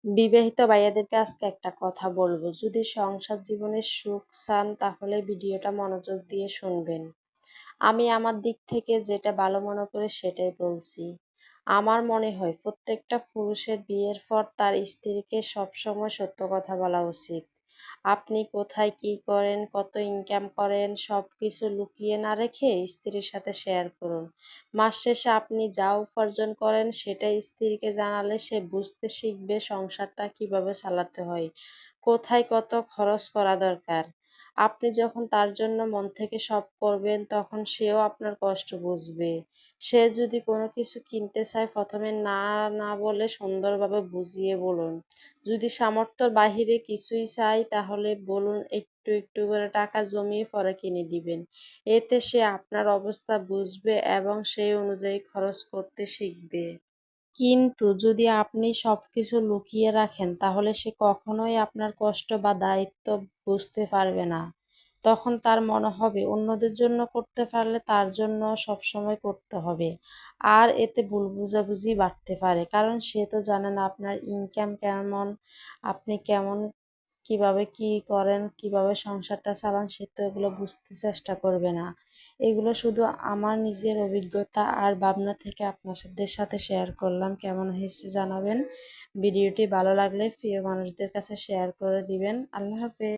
বিবাহিত ভাইয়াদেরকে আজকে একটা কথা বলবো, যদি সংসার জীবনে সুখ চান তাহলে ভিডিওটা মনোযোগ দিয়ে শুনবেন। আমি আমার দিক থেকে যেটা ভালো মনে করি সেটাই বলছি। আমার মনে হয় প্রত্যেকটা পুরুষের বিয়ের পর তার স্ত্রীকে সবসময় সত্য কথা বলা উচিত। আপনি কোথায় কি করেন, কত ইনকাম করেন, সব কিছু লুকিয়ে না রেখে স্ত্রীর সাথে শেয়ার করুন। মাস শেষে আপনি যা উপার্জন করেন সেটা স্ত্রীকে জানালে সে বুঝতে শিখবে সংসারটা কিভাবে চালাতে হয়, কোথায় কত খরচ করা দরকার। আপনি যখন তার জন্য মন থেকে সব করবেন তখন সেও আপনার কষ্ট বুঝবে। সে যদি কোনো কিছু কিনতে চায় প্রথমে না না বলে সুন্দরভাবে বুঝিয়ে বলুন। যদি সামর্থ্যর বাহিরে কিছুই চাই তাহলে বলুন একটু একটু করে টাকা জমিয়ে পরে কিনে দিবেন। এতে সে আপনার অবস্থা বুঝবে এবং সেই অনুযায়ী খরচ করতে শিখবে। কিন্তু যদি আপনি সবকিছু লুকিয়ে রাখেন তাহলে সে কখনোই আপনার কষ্ট বা দায়িত্ব বুঝতে পারবে না। তখন তার মনে হবে অন্যদের জন্য করতে পারলে তার জন্য সবসময় করতে হবে। আর এতে ভুল বোঝাবুঝি বাড়তে পারে, কারণ সে তো জানে না আপনার ইনকাম কেমন, আপনি কেমন, কিভাবে কি করেন, কিভাবে সংসারটা চালান, সে তো এগুলো বুঝতে চেষ্টা করবে না। এগুলো শুধু আমার নিজের অভিজ্ঞতা আর ভাবনা থেকে আপনাদের সাথে শেয়ার করলাম। কেমন হয়েছে জানাবেন। ভিডিওটি ভালো লাগলে প্রিয় মানুষদের কাছে শেয়ার করে দিবেন। আল্লাহ হাফেজ।